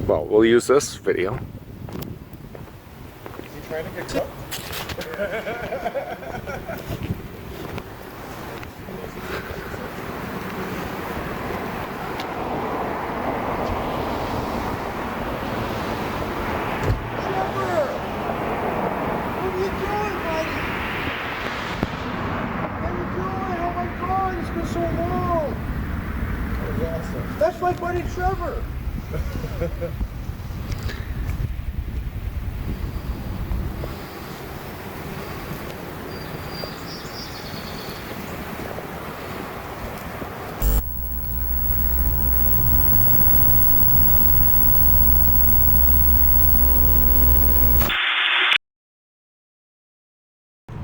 Well, we'll use this video. Is he trying to get cooked? That's my buddy Trevor.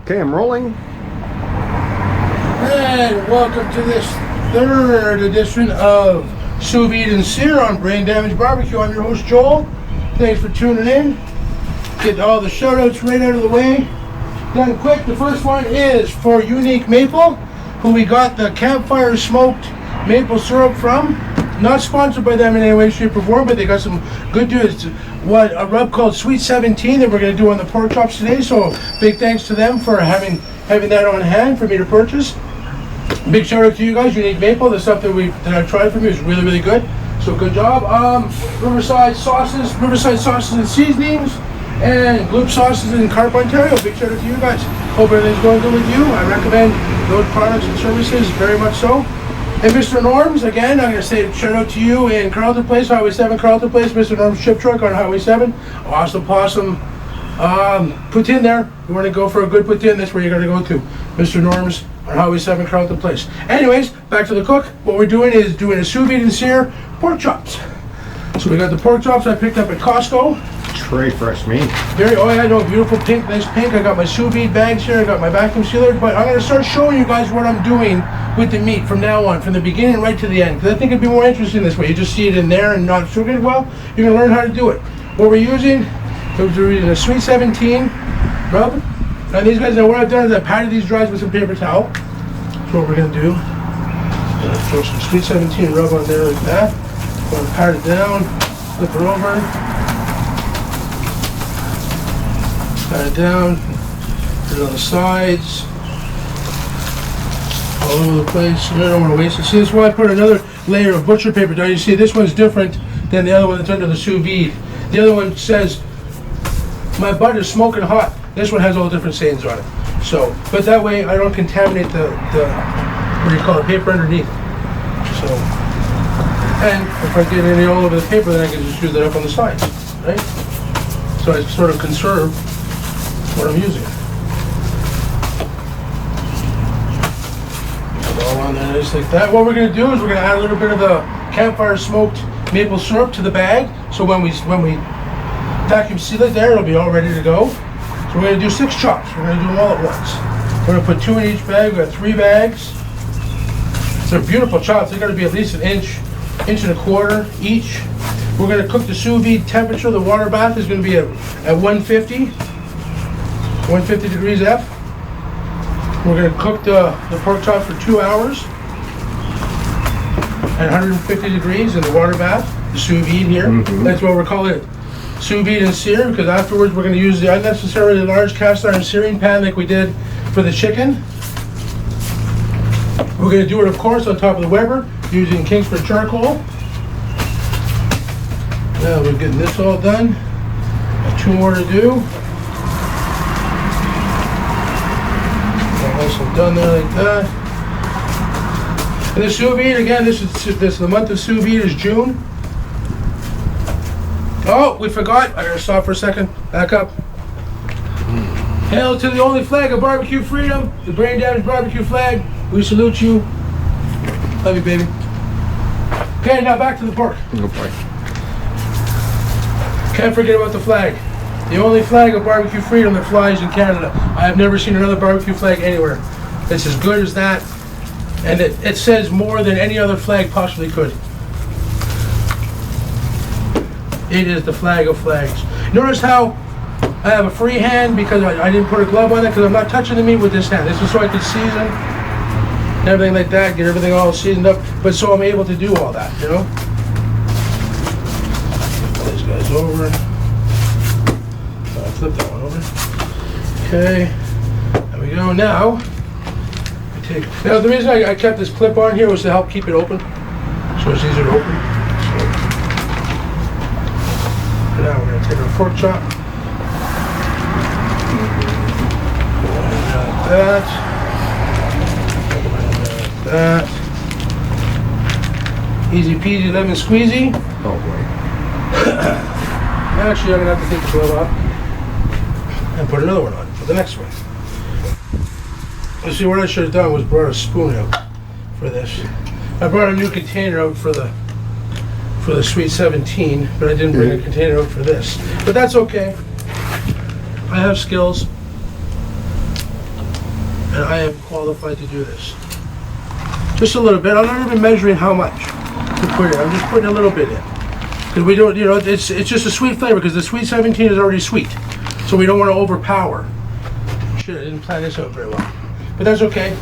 Okay, I'm rolling. And welcome to this third edition of Sous-Vide and Sear on Brain Damage Barbecue. I'm your host Joel. Thanks for tuning in. Get all the shoutouts right out of the way. Done quick. The first one is for Unique Maple, who we got the campfire smoked maple syrup from. Not sponsored by them in any way, shape, or form, but they got some good dudes. What a rub called Sweet 17 that we're going to do on the pork chops today. So big thanks to them for having that on hand for me to purchase. Big shout out to you guys, Unique Maple. The stuff that I've tried from you is really, really good. So good job. Riverside sauces and seasonings, and Gloop sauces in Carp, Ontario. Big shout out to you guys. Hope everything's going good with you. I recommend those products and services very much so. And Mr. Norm's, again, I'm going to say shout out to you in Carleton Place, Highway 7 Carleton Place, Mr. Norm's Chip Truck on Highway 7. Awesome possum. Put in there. You want to go for a good put in, that's where you're going to go to. Mr. Norm's on Highway 7 Carleton Place. Anyways, back to the cook. What we're doing is doing a sous vide and sear pork chops. So we got the pork chops I picked up at Costco. Tray fresh meat. Oh yeah, no, beautiful pink, nice pink. I got my sous vide bags here, I got my vacuum sealer, but I'm going to start showing you guys what I'm doing with the meat from now on, from the beginning right to the end, because I think it'd be more interesting this way. You just see it in there and not sugared. Well, you're going to learn how to do it. What we're using is a Sweet 17 rub. Now these guys, what I've done is I patted these dries with some paper towel. That's what we're going to do. Throw some Sweet 17 rub on there like that. Going to pat it down, flip it over. Pat it down, put it on the sides, all over the place. I don't want to waste it. See, this is why I put another layer of butcher paper down. You see, this one's different than the other one that's under the sous vide. The other one says, my butt is smoking hot. This one has all different sayings on it. So, but that way I don't contaminate the what do you call it, paper underneath. So, and if I get any all over the paper, then I can just use that up on the sides, right? So I sort of conserve what I'm using. Put it all on there just like that. What we're going to do is we're going to add a little bit of the campfire smoked maple syrup to the bag. So when we vacuum seal it there, it'll be all ready to go. So we're going to do 6 chops. We're going to do them all at once. We're going to put 2 in each bag. We've got 3 bags. They're beautiful chops. They're going to be at least an inch and a quarter each. We're going to cook the sous vide temperature. The water bath is going to be at 150 degrees F. We're going to cook the pork chops for 2 hours at 150 degrees in the water bath, the sous vide here. That's what we're calling it, sous vide and sear, because afterwards we're going to use the unnecessarily large cast iron searing pan like we did for the chicken. We're going to do it, of course, on top of the Weber using Kingsford charcoal. Now we're getting this all done. Got 2 more to do. Nice and done there like that. And the sous vide, again, this the month of sous vide is June. Oh, we forgot. I gotta stop for a second. Back up. Hail to the only flag of barbecue freedom, the Brain Damage Barbecue flag. We salute you. Love you, baby. Okay, now back to the pork. Oh boy. Can't forget about the flag. The only flag of barbecue freedom that flies in Canada. I have never seen another barbecue flag anywhere. It's as good as that, and it says more than any other flag possibly could. It is the flag of flags. Notice how I have a free hand because I didn't put a glove on it because I'm not touching the meat with this hand. This is so I could season and everything like that, get everything all seasoned up, but so I'm able to do all that, you know? over. Flip that one over. Okay, there we go. Now, now the reason I kept this clip on here was to help keep it open, so it's easier to open. So, now we're going to take our pork chop. That. That. Easy peasy lemon squeezy. Oh boy. Actually, I'm going to have to take the glove off and put another one on for the next one. You see, what I should have done was brought a spoon out for this. I brought a new container out for the Sweet 17, but I didn't bring a container out for this. But that's okay. I have skills, and I am qualified to do this. Just a little bit. I'm not even measuring how much to put in. I'm just putting a little bit in. Because we don't, you know, it's just a sweet flavor, because the Sweet 17 is already sweet. So we don't want to overpower. Shit, I didn't plan this out very well. But that's okay.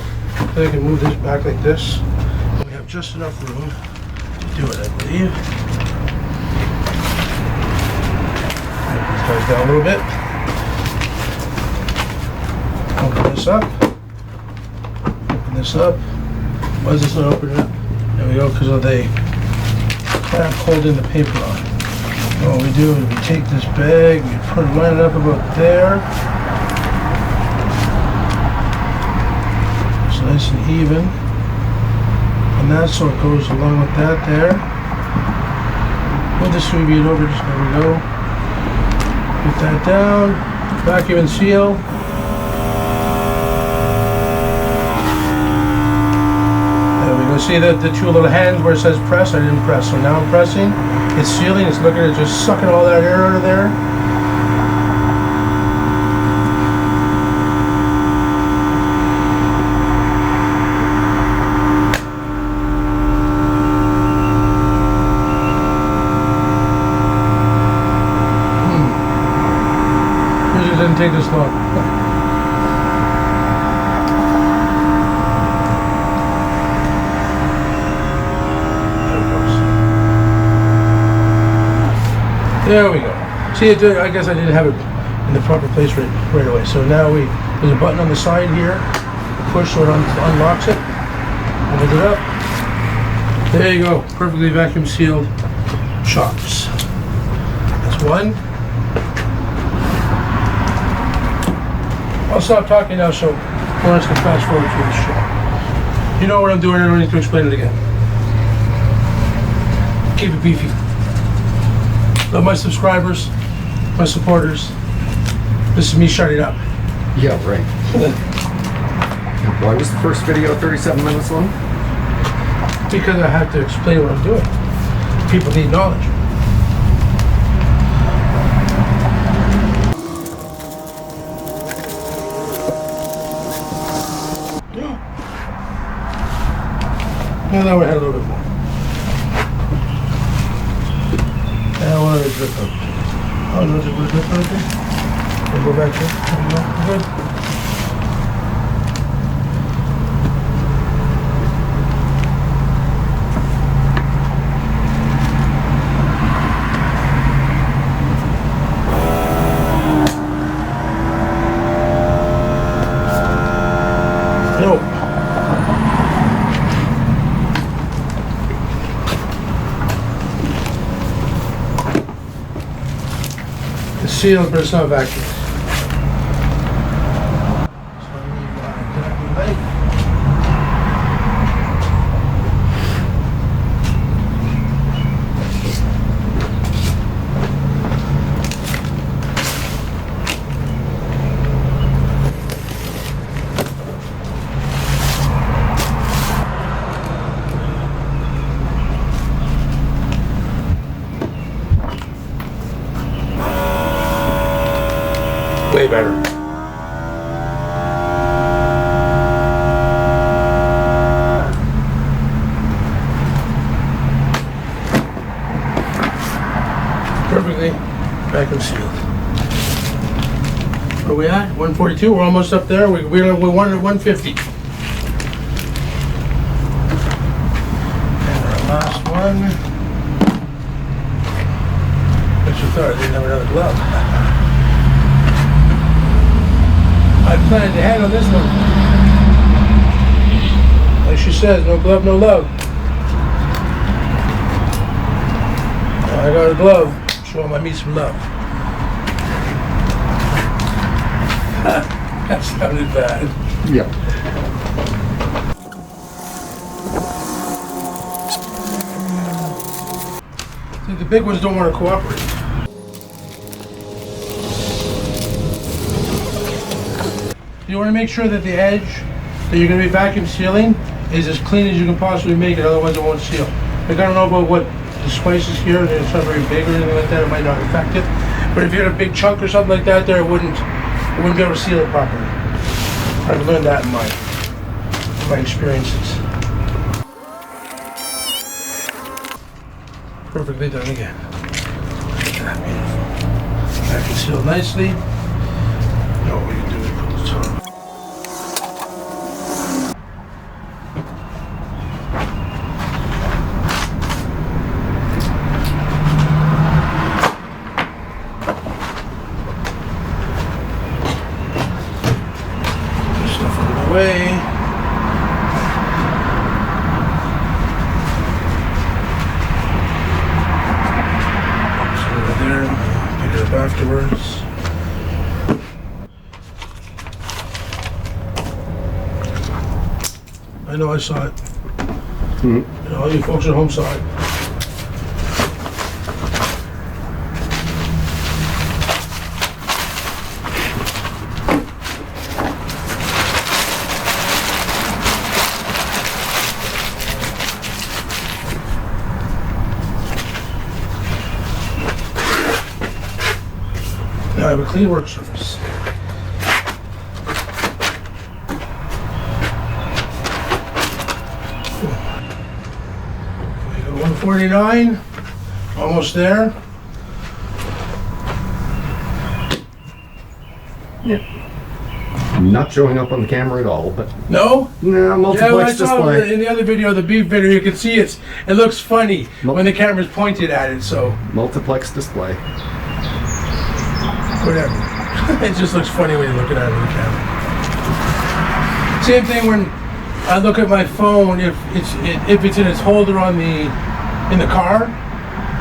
So I can move this back like this. And we have just enough room to do it, I believe. Move these guys down a little bit. Open this up. Open this up. Why is this not opening up? There we go, because of the crap holding the paper on. What we do is we take this bag, we put it line it up about there. It's nice and even. And that's so it goes along with that there. Put the Sous-Vide over, just there we go. Put that down, vacuum and seal. See the two little hands where it says press? I didn't press, so now I'm pressing. It's sealing, it's looking at just sucking all that air out of there. Usually it doesn't take this long. There we go. See, I guess I didn't have it in the proper place right away. So now there's a button on the side here. Push so it unlocks it. Hold it up. There you go. Perfectly vacuum sealed chops. That's one. I'll stop talking now so Lawrence can fast forward through the show. You know what I'm doing, I don't need to explain it again. Keep it beefy. Love my subscribers, my supporters. This is me shutting up. Yeah, right. Why was the first video 37 minutes long? Because I have to explain what I'm doing. People need knowledge. Well, now we had a little bit more. Now what is drip out? Oh, no, is it drip out there? We'll go back here. Good. Nope. Sealed, but it's not vacuum. Way better. Perfectly vacuum sealed. Where are we at? 142. We're almost up there. We're at 150. And our last one. Which you thought I didn't have another glove. I planned ahead on this one. Like she says, no glove, no love. I got a glove. Show him I need some love. That sounded bad. Yeah. See, the big ones don't want to cooperate. You want to make sure that the edge that you're going to be vacuum sealing is as clean as you can possibly make it, otherwise it won't seal. Like, I don't know about what the spices here, it's not very big or anything like that, it might not affect it. But if you had a big chunk or something like that there, it wouldn't be able to seal it properly. I've learned that in my experiences. Perfectly done again. Look at that, beautiful. That can seal nicely. Now what we can do is put the top. Way. So over there, pick it up afterwards. I know I saw it. And all you folks at home saw it. I have a clean work surface. We got 149, almost there. Yeah. Not showing up on the camera at all, but no? No, multiplex I saw display. in the other video, the beef video, you can see it looks funny when the camera's pointed at it, so. Multiplex display. Whatever. It just looks funny when you're looking at it on the camera. Same thing when I look at my phone, if it's in its holder in the car,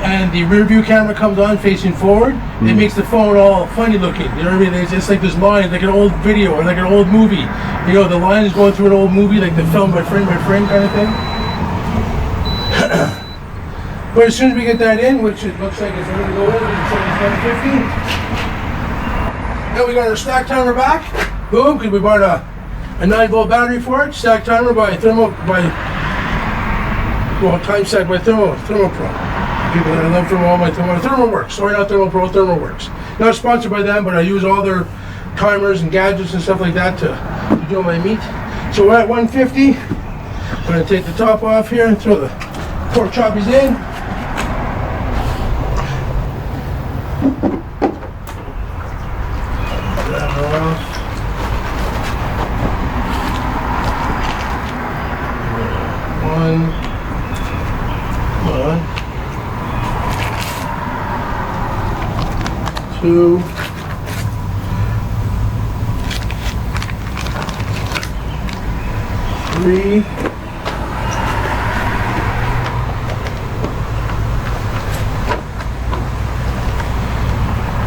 and the rear view camera comes on facing forward, it makes the phone all funny looking. You know what I mean? It's just like this line, like an old video or like an old movie. You know, the line is going through an old movie, like the film by frame kind of thing. But as soon as we get that in, which it looks like it's ready to go in, it's 150. Now we got our stack timer back. Boom, because we bought a 9-volt battery for it. Stack timer by time stack by Thermo Pro. People that I love Thermo, all my Thermo works. Sorry, not Thermo Pro, Thermo works. Not sponsored by them, but I use all their timers and gadgets and stuff like that to do my meat. So we're at 150. I'm going to take the top off here and throw the pork choppies in. Two, three,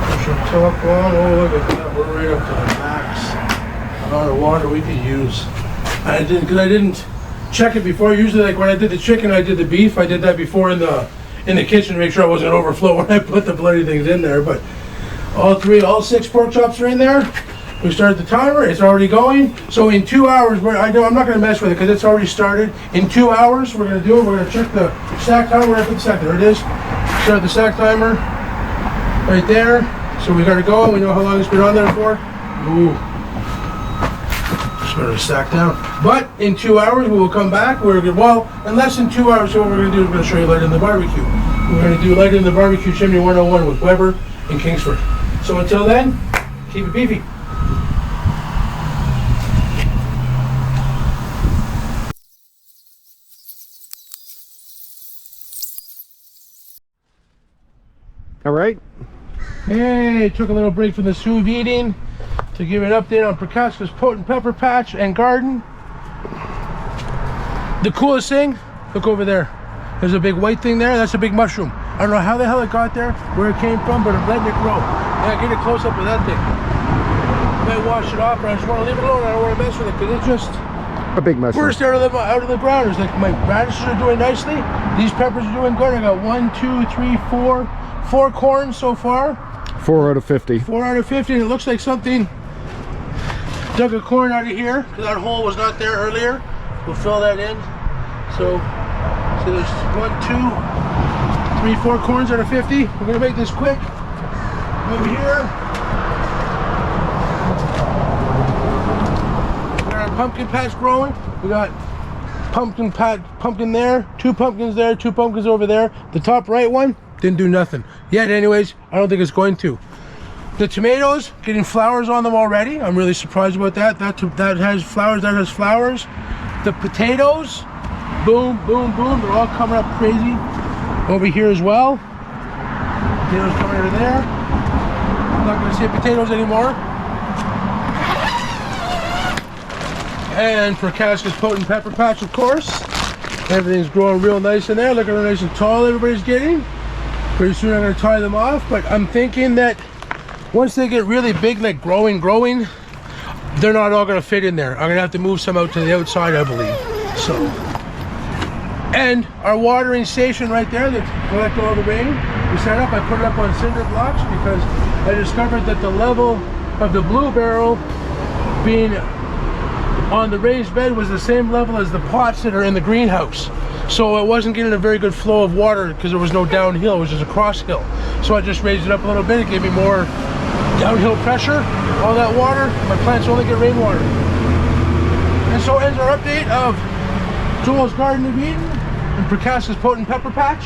push our top on. Oh, look at that, we're right up to the max amount of water we can use. I didn't check it before. Usually, like when I did the chicken, I did the beef. I did that before in the kitchen to make sure I wasn't overflow when I put the bloody things in there. But all 6 pork chops are in there. We started the timer, it's already going. So in 2 hours, I'm not gonna mess with it because it's already started. In 2 hours, we're gonna check the stack timer. We're gonna put the stack, there it is. Start the stack timer right there. So we got it going, we know how long it's been on there for. Ooh. Just better stack down. But in 2 hours, we will come back. In less than 2 hours, so what we're gonna do is we're gonna show you light in the barbecue. We're gonna do light in the barbecue chimney 101 with Weber in Kingsford. So until then, keep it beefy. All right. Hey, took a little break from the sous-viding to give an update on Prokaska's Potent Pepper Patch and Garden. The coolest thing, look over there. There's a big white thing there. That's a big mushroom. I don't know how the hell it got there, where it came from, but I'm letting it grow. Yeah, get a close up of that thing. I might wash it off, but I just want to leave it alone. I don't want to mess with it because it just A big mushroom. burst out of the ground. It's like my radishes are doing nicely. These peppers are doing good. I got 1, 2, 3, 4 corns so far. 4 out of 50. 4 out of 50, and it looks like something dug a corn out of here because that hole was not there earlier. We'll fill that in. So there's 1, 2, 3, 4 corns out of 50. We're gonna make this quick. Over here, we got our pumpkin patch growing. We got pumpkin there, 2 pumpkins there, 2 pumpkins over there. The top right one didn't do nothing yet. Anyways, I don't think it's going to. The tomatoes getting flowers on them already. I'm really surprised about that. That has flowers. That has flowers. The potatoes, boom, boom, boom. They're all coming up crazy. Over here as well. Potatoes coming out of there. I'm not going to say potatoes anymore. And Prokaska's Potent Pepper Patch, of course. Everything's growing real nice in there. Look at how nice and tall everybody's getting. Pretty soon I'm going to tie them off, but I'm thinking that once they get really big, like growing, they're not all going to fit in there. I'm going to have to move some out to the outside, I believe. So, and our watering station right there that collects all the rain, we set up. I put it up on cinder blocks because I discovered that the level of the blue barrel being on the raised bed was the same level as the pots that are in the greenhouse. So it wasn't getting a very good flow of water because there was no downhill, it was just a cross hill. So I just raised it up a little bit. It gave me more downhill pressure. All that water, my plants only get rainwater. And so ends our update of Joel's Garden of Eden and Prokaska's Potent Pepper Patch.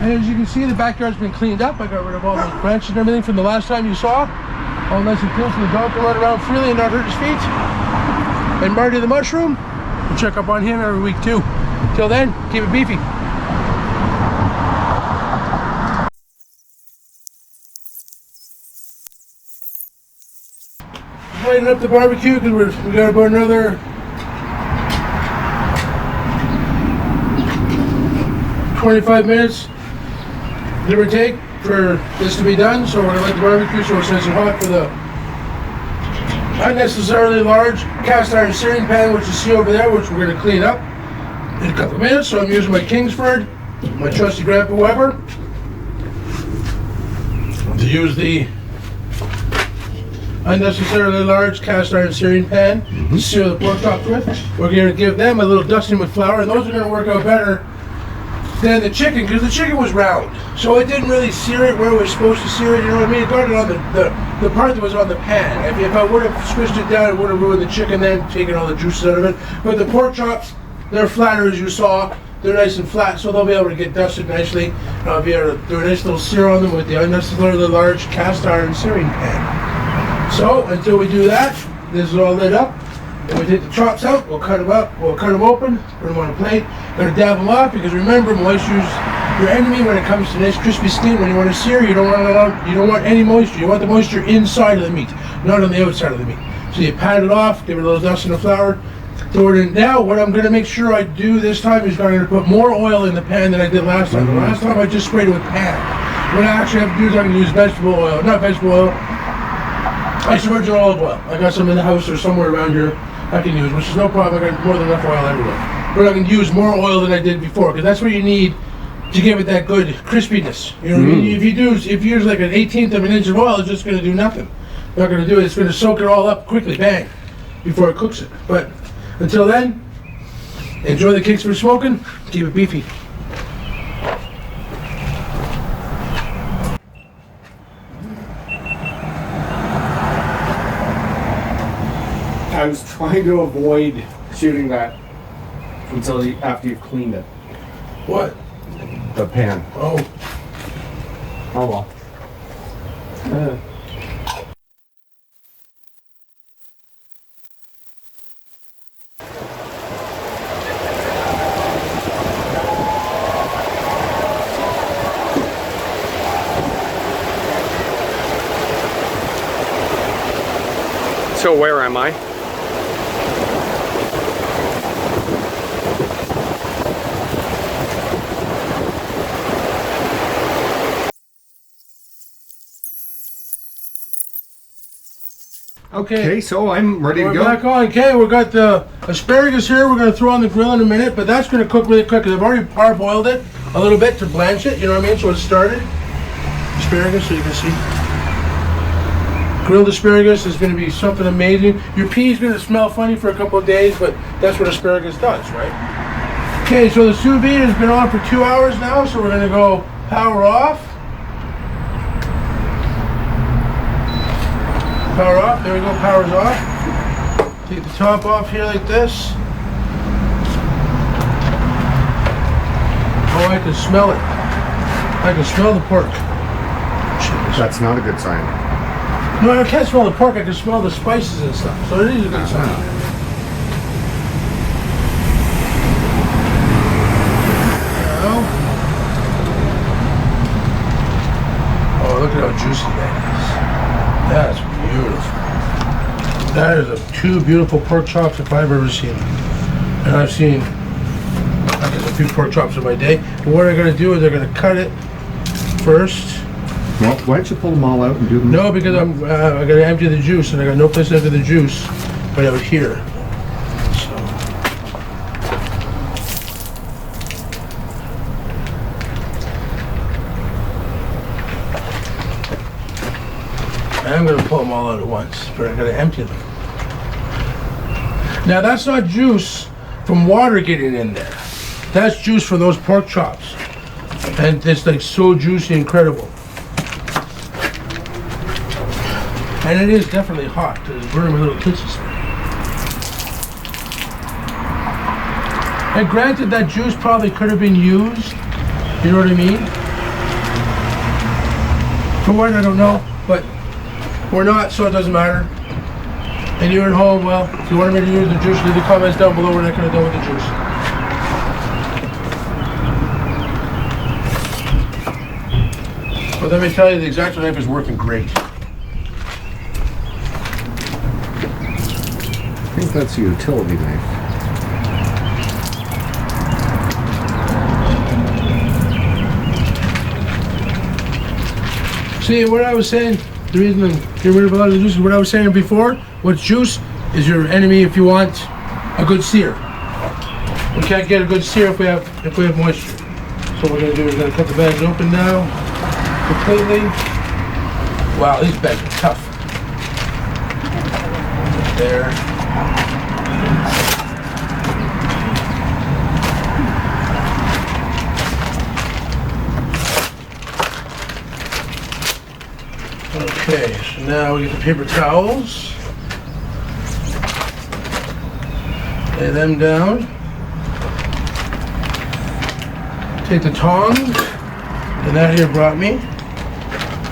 And as you can see, the backyard's been cleaned up. I got rid of all those branches and everything from the last time you saw. All nice and clean so the dog can run around freely and not hurt his feet. And Marty the Mushroom, we'll check up on him every week too. Till then, keep it beefy. Lighting up the barbecue because we got about another 25 minutes, give or take, for this to be done. So we're gonna light the barbecue so it's nice and hot for the unnecessarily large cast iron searing pan, which you see over there, which we're going to clean up in a couple of minutes. So I'm using my Kingsford, my trusty Grandpa Weber, to use the unnecessarily large cast iron searing pan to sear the pork chops with. We're going to give them a little dusting with flour, and those are going to work out better than the chicken because the chicken was round, so it didn't really sear it where it was supposed to sear it. You know what I mean? It got it on the part that was on the pan. If I would have squished it down, it would have ruined the chicken, then taken all the juices out of it. But the pork chops, they're flatter as you saw. They're nice and flat, so they'll be able to get dusted nicely. And I'll be able to do a nice little sear on them with the unnecessarily large cast iron searing pan. So until we do that, this is all lit up. Then we take the chops out, we'll cut them up, we'll cut them open, put them on a plate. Gonna dab them off because remember, moisture's your enemy when it comes to nice crispy skin. When you want to sear, you don't want any moisture. You want the moisture inside of the meat, not on the outside of the meat. So you pat it off, give it a little dust in the flour, throw it in. Now what I'm gonna make sure I do this time is I'm gonna put more oil in the pan than I did last time. The last time I just sprayed it with pan. What I actually have to do is I'm gonna use vegetable oil, not vegetable oil, extra virgin olive oil. I got some in the house or somewhere around here I can use, which is no problem. I got more than enough oil everywhere. But I can use more oil than I did before, because that's what you need to give it that good crispiness. You know what I mean? If you use like an 1/18 of an inch of oil, it's just going to do nothing. Not going to do it. It's going to soak it all up quickly, bang, before it cooks it. But until then, enjoy the Kingsford smoking. Keep it beefy. I was trying to avoid shooting that until after you've cleaned it. What? The pan. Oh. Oh well. So where am I? Okay, so I'm ready to go. We're back on. Okay, we got the asparagus here. We're going to throw on the grill in a minute, but that's going to cook really quick because I've already parboiled it a little bit to blanch it. You know what I mean? So it started. Asparagus, so you can see. Grilled asparagus is going to be something amazing. Your pea is going to smell funny for a couple of days, but that's what asparagus does, right? Okay, so the sous vide has been on for 2 hours now, so we're going to go power off. Power off, there we go, power's off. Take the top off here like this. Oh, I can smell it. I can smell the pork. That's not a good sign. No, I can't smell the pork, I can smell the spices and stuff. So it is a good sign. Now. Oh, look at how juicy that is. That's beautiful. That is two beautiful pork chops if I've ever seen them. And I've seen, I guess, a few pork chops in my day. But what I'm going to do is I'm going to cut it first. Well, why don't you pull them all out and do them? No, because I'm going to empty the juice, and I got no place to empty the juice but out here. So. I'm going to pull them all out at once, but I'm going to empty them. Now that's not juice from water getting in there. That's juice from those pork chops. And it's like so juicy, incredible. And it is definitely hot. It's burning my little tootsies. And granted, that juice probably could have been used. You know what I mean? For what, I don't know. But we're not, so it doesn't matter. And you're at home, well, if you wanted me to use the juice, leave the comments down below. We're not going to do with the juice. But let me tell you, the X-Acto knife is working great. I think that's a utility knife. See, what I was saying, the reason I'm getting rid of a lot of the juice is what I was saying before. What's juice is your enemy if you want a good sear. We can't get a good sear if we have moisture. So what we're gonna do is we're gonna cut the bags open now, completely. Wow, these bags are tough. There. Okay, so now we get the paper towels. Lay them down. Take the tongs. And Nadia brought me.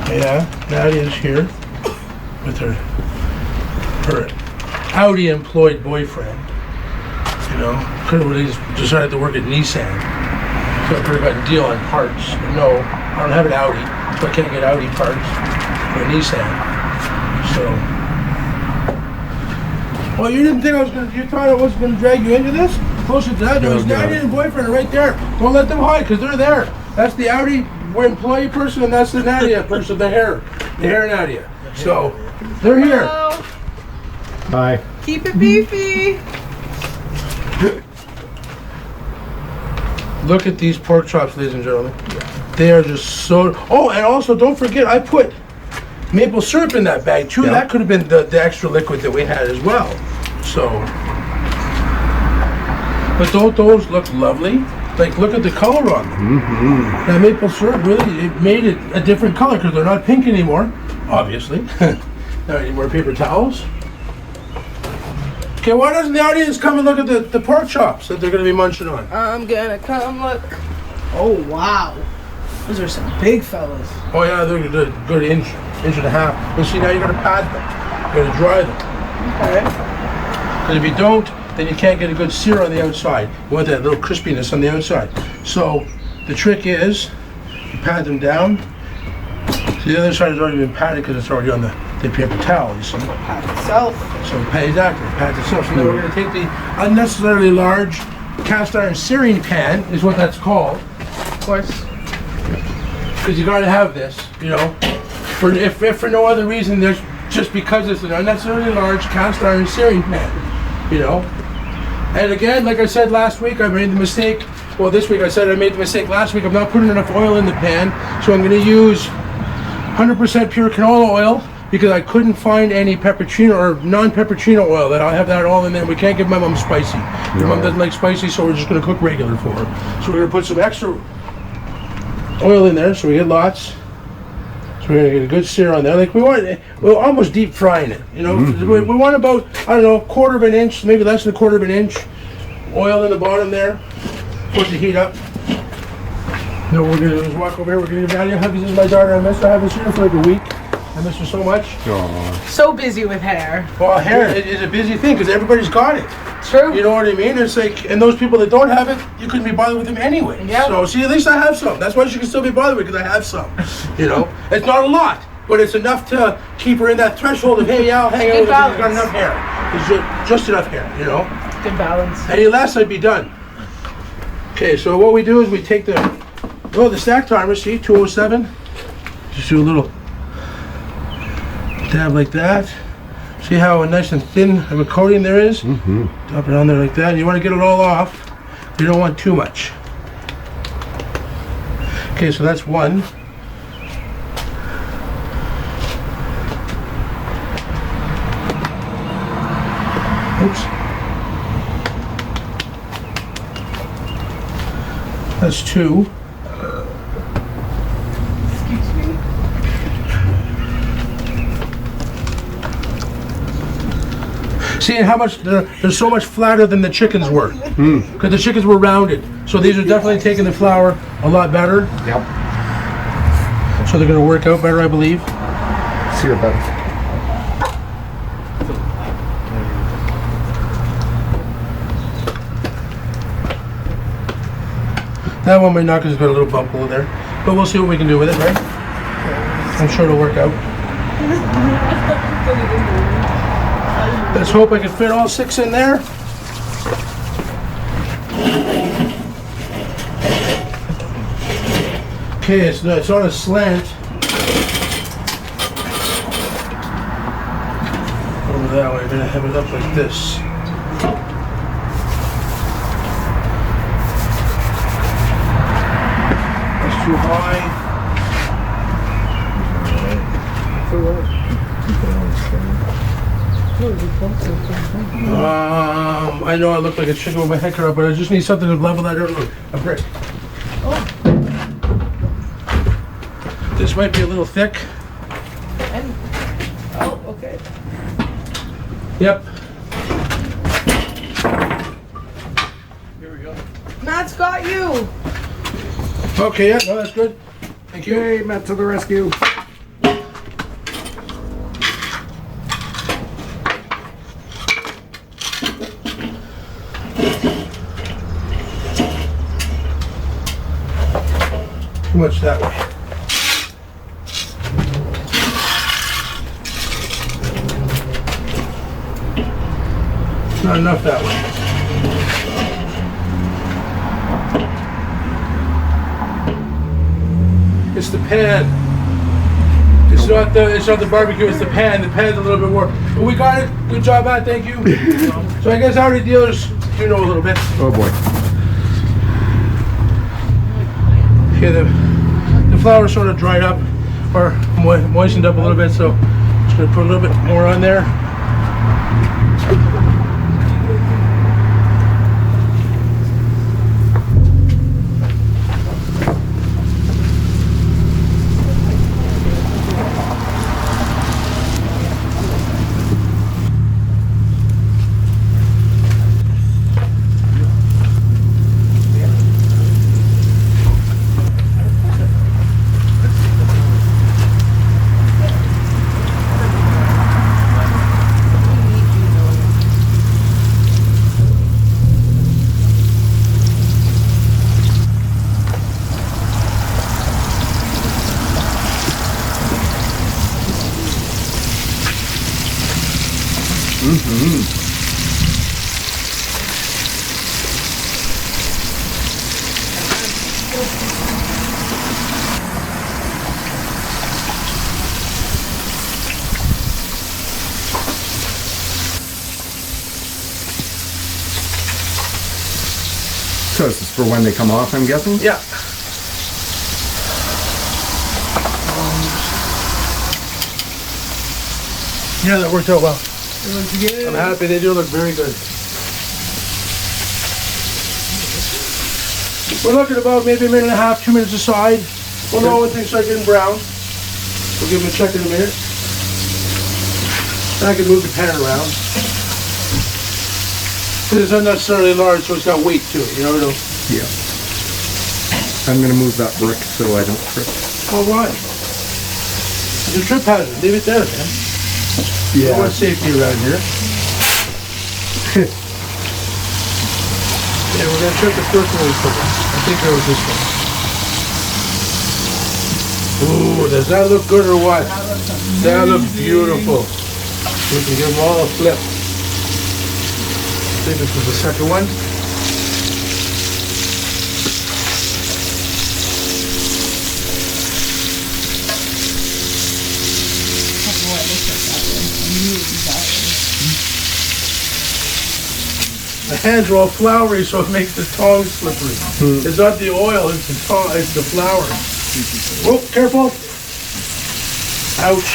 Yeah, Nadia's here with her Audi employed boyfriend. You know, could have really just decided to work at Nissan. So I could have got a deal on parts. But no, I don't have an Audi, so I can't get Audi parts. A Nissan. So. Well, you didn't think you thought I was gonna drag you into this? Closer to that, there's Nadia and boyfriend right there. Don't let them hide, because they're there. That's the Audi employee person, and that's the Nadia person, the hair Nadia. So, they're here. Hello. Bye. Keep it beefy. Look at these pork chops, ladies and gentlemen. They are just so. Oh, and also don't forget, I put maple syrup in that bag too. Yeah. That could have been the extra liquid that we had as well. So, but don't those look lovely? Like, look at the color on them. Mm-hmm. That maple syrup really, it made it a different color because they're not pink anymore, obviously. Now you need more paper towels. Okay, why doesn't the audience come and look at the pork chops that they're going to be munching on? I'm gonna come look. Oh wow, those are some big fellas. Oh yeah, they're a good inch and a half. But see, now you're going to pad them. You're going to dry them. Okay. Because if you don't, then you can't get a good sear on the outside. You want that little crispiness on the outside. So the trick is, you pad them down, The other side has already been patted because it's already on the paper towel, you see. Pat itself. So exactly, pat itself. So now we're going to take the unnecessarily large cast iron searing pan, is what that's called. Of course. Because you got to have this, you know. If for no other reason, there's just because it's an unnecessarily large cast iron searing pan, you know. And again, like I said last week, I made the mistake. Well, this week I said I made the mistake last week of not putting enough oil in the pan. So I'm going to use 100% pure canola oil because I couldn't find any pepperino or non-pepperino oil. That I'll have that all in there. We can't give my mom spicy. My mom doesn't like spicy, so we're just going to cook regular for her. So we're going to put some extra oil in there, so we get lots. So we're going to get a good sear on there. Like we're almost deep frying it. You know, we want about, I don't know, 1/4 of an inch, maybe less than 1/4 of an inch oil in the bottom there. Put the heat up. Now what we're going to do is walk over here. We're going to give Nadia a hug. This is my daughter. I missed her. I haven't seen her for like a week. I miss her so much. Aww. So busy with hair. Well, hair is a busy thing because everybody's got it. True. You know what I mean? It's like, and those people that don't have it, you couldn't be bothered with them anyway. Yeah. So, see, at least I have some. That's why she can still be bothered with, because I have some. You know? It's not a lot, but it's enough to keep her in that threshold of, hey, yeah, I'll hang out with her. She's got enough hair. It's just enough hair, you know? Good balance. Any less, I'd be done. Okay, so what we do is we take the stack timer, see, 207. Just do a little dab like that. See how nice and thin of a coating there is? Drop it on there like that. And you want to get it all off. You don't want too much. Okay, so that's one. Oops. That's two. Seeing how much they're so much flatter than the chickens were, because the chickens were rounded. So these are definitely taking the flour a lot better. Yep. So they're going to work out better, I believe. See your better. That one might not, because it's got a little bump over there, but we'll see what we can do with it, right? I'm sure it'll work out. Let's hope I can fit all 6 in there. Okay, it's on a slant. Over that way, I'm gonna have it up like this. That's too high. I know I look like a chicken with my head cut up, but I just need something to level that out. A brick. Oh. This might be a little thick. Oh, okay. Yep. Here we go. Matt's got you. Okay, yeah, no, that's good. Thank you. Hey, Matt to the rescue. Too much that way. Not enough that way. It's the pan. It's not the barbecue, it's the pan. The pan's a little bit more. But we got it. Good job, Matt, thank you. So I guess already dealers do know a little bit. Oh boy. Okay, the flour sort of dried up or moistened up a little bit, so I'm just going to put a little bit more on there. So this is for when they come off, I'm guessing? Yeah. Yeah, that worked out well. I'm happy. They do look very good. We're looking about maybe a minute and a half, 2 minutes aside. We'll know when things start getting brown. We'll give them a check in a minute. Then I can move the pan around. Because it's unnecessarily large, so it's got weight to it, you know? Yeah. I'm going to move that brick so I don't trip. Oh, why? It's a trip hazard. Leave it there, man. Yeah. What safety around here? Yeah, we're gonna check the first one we put in. I think that was this one. Ooh, does that look good or what? That looks beautiful. We can give them all a flip. I think this was the second one. The hands are all floury, so it makes the tongs slippery. It's not the oil, it's the it's the flour. Oh, careful! Ouch!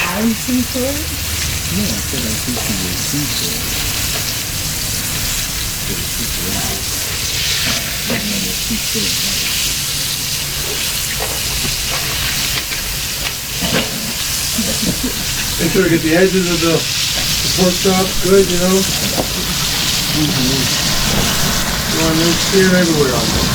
Make sure to get the edges of the pork chops good, you know. You want to sear everywhere on this.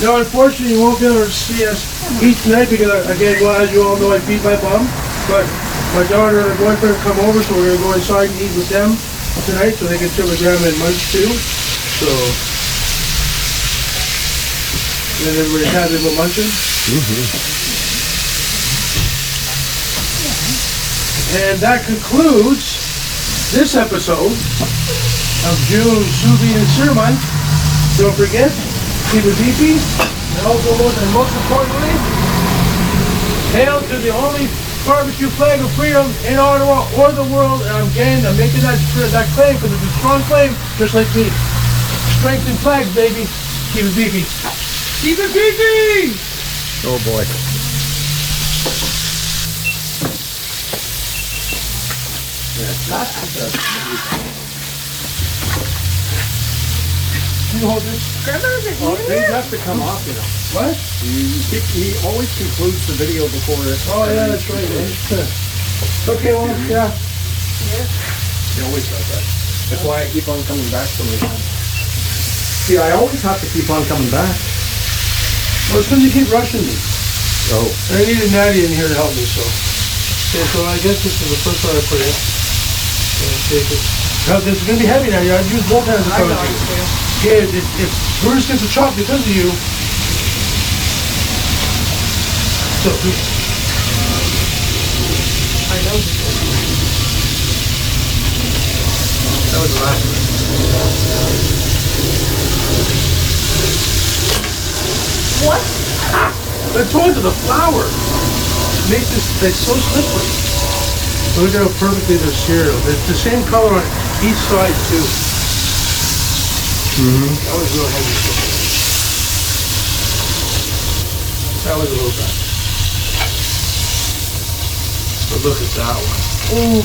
No, unfortunately, you won't be able to see us eat tonight because, again, well, as you all know, I beat my bum. But my daughter and her boyfriend come over, so we're going to go inside and eat with them tonight so they can chill with grandma and munch too. So, then everybody has a little munching. And that concludes this episode of June Sous-Vide and Sear Month. Don't forget, keep it beefy, and also, and most importantly, hail to the only barbecue flag of freedom in Ottawa or the world. And again, I'm making that claim because it's a strong claim, just like me. Strength in flags, baby. Keep it beefy. Keep it beefy! Oh boy. You hold this. They have to come off, you know. What? He always concludes the video before it. Oh yeah, that's right. Okay, well, yeah. He always does that. That's why I keep on coming back so many times. See, I always have to keep on coming back. Well, it's because you keep rushing me. Oh. I needed Nadia in here to help me, so. Okay, so I guess this is the first one I put in. Take it. Now, this is going to be heavy now. You use both hands to cover it. Okay, if Bruce gets a chop because of you. So, I know. that was the last one. What? I told you, the flour makes this, it's so slippery. Look at how perfectly they're seared. It's the same color on each side too. That was real heavy. That was a little bad. But look at that one. Ooh.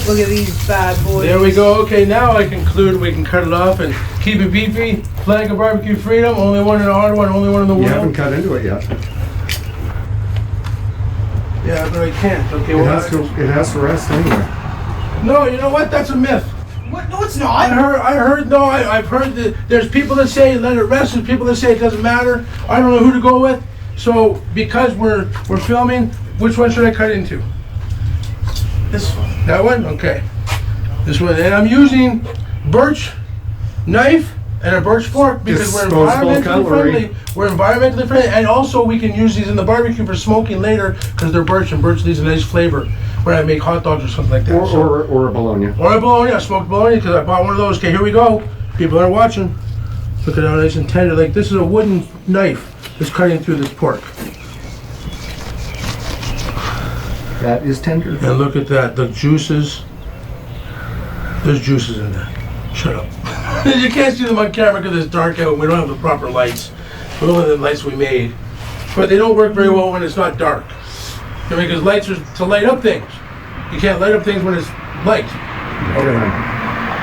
Look at these bad boys. There we go. Okay, now I conclude we can cut it off and keep it beefy. Flag of barbecue freedom. Only one in Ottawa and only one in the world. You haven't cut into it yet. Yeah, but I can't. Okay, It has to rest anyway. No, you know what? That's a myth. What? No, it's not. I've heard that there's people that say let it rest and people that say it doesn't matter. I don't know who to go with. So because we're filming, which one should I cut into? This one. That one? Okay. This one. And I'm using birch knife and a birch fork because we're environmentally friendly. We're environmentally friendly, and also we can use these in the barbecue for smoking later because they're birch, and birch leaves a nice flavor when I make hot dogs or something like that. Or a bologna. Or a bologna. I smoked bologna because I bought one of those. Okay, here we go. People are watching. Look at how nice and tender. Like this is a wooden knife that's cutting through this pork. That is tender. And look at that. The juices. There's juices in that. Shut up. You can't see them on camera because it's dark out and we don't have the proper lights. We don't have the lights we made. But they don't work very well when it's not dark. I mean, because lights are to light up things. You can't light up things when it's light. Okay.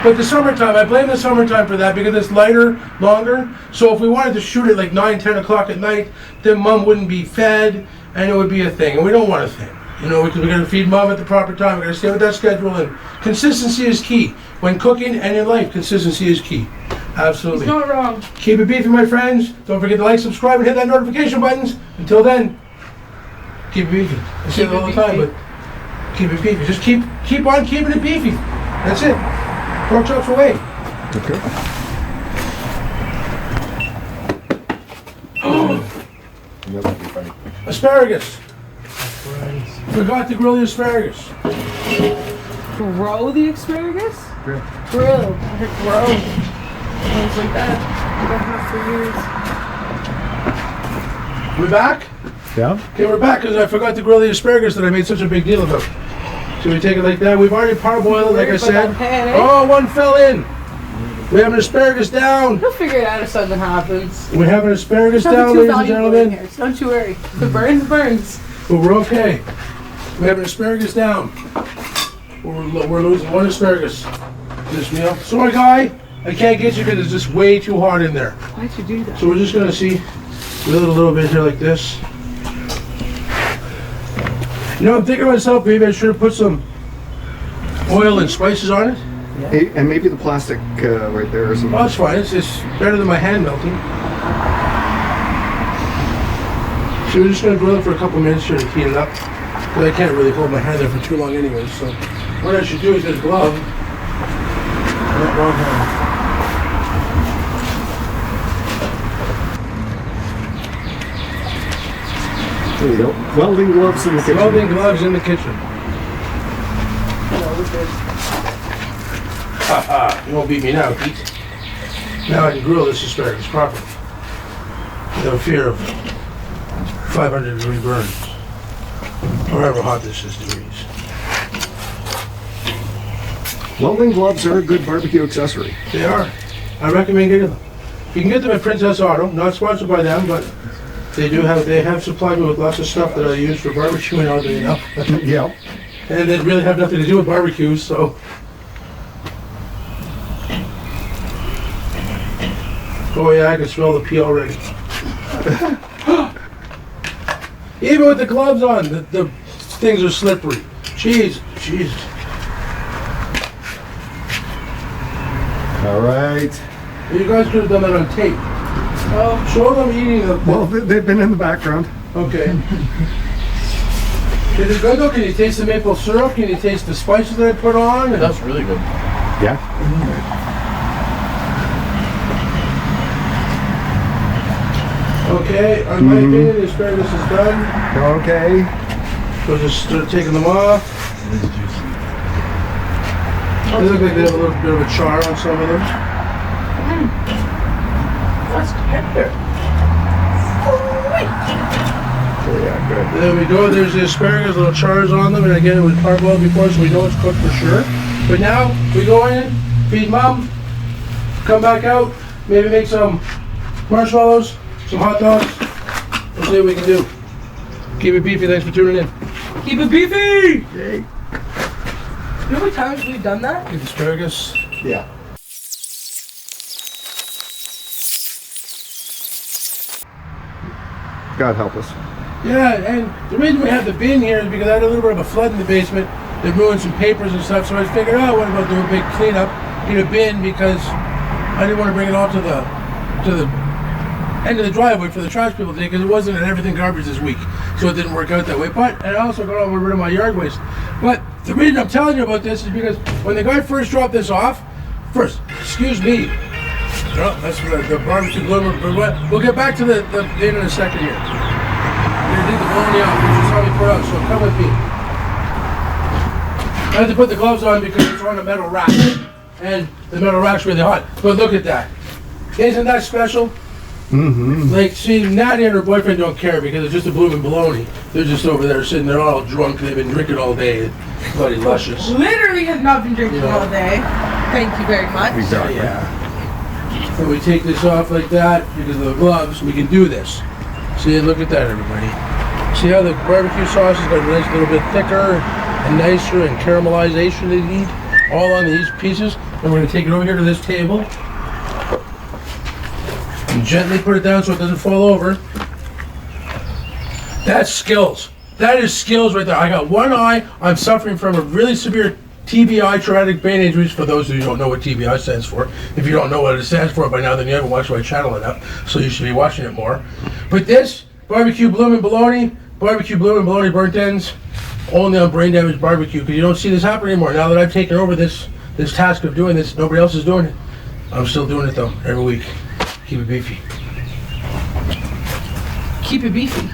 But the summertime, I blame the summertime for that because it's lighter, longer. So if we wanted to shoot it like 9, 10 o'clock at night, then Mom wouldn't be fed and it would be a thing. And we don't want a thing. You know, because we got to feed Mom at the proper time. We got to stay with that schedule, and consistency is key. When cooking and in life, consistency is key. Absolutely. He's not wrong. Keep it beefy, my friends. Don't forget to like, subscribe, and hit that notification buttons. Until then, keep it beefy. I say it all the time, but keep it beefy. Just keep on keeping it beefy. That's it. Pork chops away. Okay. That would be funny. Asparagus. Forgot to grill the asparagus. Grow the asparagus? Grill. Grill. I heard grow. Things like that. I don't have for years. We back? Yeah. Okay, we're back because I forgot to grill the asparagus that I made such a big deal about. So we take it like that. We've already parboiled it, like I said. Pan, eh? Oh, one fell in. We have an asparagus down. He'll figure it out if something happens. We have an asparagus There's down, nothing too ladies and valuable in gentlemen. here, so don't you worry. If it burns, burns. But we're okay. We have an asparagus down. We're losing one asparagus this meal. Sorry, guy. I can't get you because it's just way too hot in there. Why'd you do that? So we're just going to see a little bit here like this. You know, I'm thinking to myself, maybe I should have put some oil and spices on it. Hey, and maybe the plastic right there or something. Oh, that's fine. It's better than my hand melting. So we're just going to grill it for a couple minutes here to heat it up. Because I can't really hold my hand there for too long anyways. So what I should do is get a glove. Oh, wrong hand. There you go. Welding gloves in the kitchen. Welding gloves in the kitchen. Haha, you won't beat me now, Pete. Now I can grill this asparagus properly. Without fear of 500-degree burns. Or however hot this is degrees. Welding gloves are a good barbecue accessory. They are. I recommend getting them. You can get them at Princess Auto. Not sponsored by them, but they have supplied me with lots of stuff that I use for barbecuing all day now. Yeah. And they really have nothing to do with barbecues, so. Oh yeah, I can smell the pee already. Even with the gloves on, the things are slippery. Jeez. All right. You guys could have done that on tape. Well, show them eating the... Well, they've been in the background. Okay. Is it good though? Can you taste the maple syrup? Can you taste the spices that I put on? That's really good. Yeah. Okay, in my opinion, the asparagus is done. Okay. So just start taking them off. It is juicy. They look like they have a little bit of a char on some of them. That's tender. Yeah, good. There we go. There's the asparagus, little chars on them, and again, it was parboiled before, so we know it's cooked for sure. But now we go in, feed Mom, come back out, maybe make some marshmallows, some hot dogs. We'll see what we can do. Keep it beefy. Thanks for tuning in. Keep it beefy! Okay. You know how many times we've done that? Get the asparagus. Yeah. God help us. Yeah, and the reason we have the bin here is because I had a little bit of a flood in the basement that ruined some papers and stuff, so I figured, oh, what about doing a big cleanup in a bin, because I didn't want to bring it all to the end of the driveway for the trash people today, because it wasn't an everything garbage this week, so it didn't work out that way. But I also got all rid of my yard waste. But the reason I'm telling you about this is because when the guy first dropped this off, excuse me, No, that's the barbecue bloomer. But we'll get back to the in a second here. We're gonna do the bologna out, which is how we put out, so come with me. I have to put the gloves on because it's on a metal rack. And the metal rack's really hot. But look at that. Isn't that special? Mm-hmm. Like, see, Nadia and her boyfriend don't care because it's just a blooming bologna. They're just over there sitting there all drunk. They've been drinking all day. Bloody luscious. Literally have not been drinking all day. Thank you very much. Exactly. Yeah. And we take this off like that because of the gloves. We can do this. See, look at that, everybody. See how the barbecue sauce has got a nice little bit thicker and nicer and caramelization they need? All on these pieces. And we're going to take it over here to this table. And gently put it down so it doesn't fall over. That's skills. That is skills right there. I got one eye. I'm suffering from a really severe TBI, traumatic brain injuries, for those who don't know what TBI stands for. If you don't know what it stands for by now, then you haven't watched my channel enough, so you should be watching it more. But this, barbecue bloomin' bologna burnt ends, only on Brain Damage Barbecue, because you don't see this happen anymore. Now that I've taken over this task of doing this, nobody else is doing it. I'm still doing it though, every week. Keep it beefy. Keep it beefy.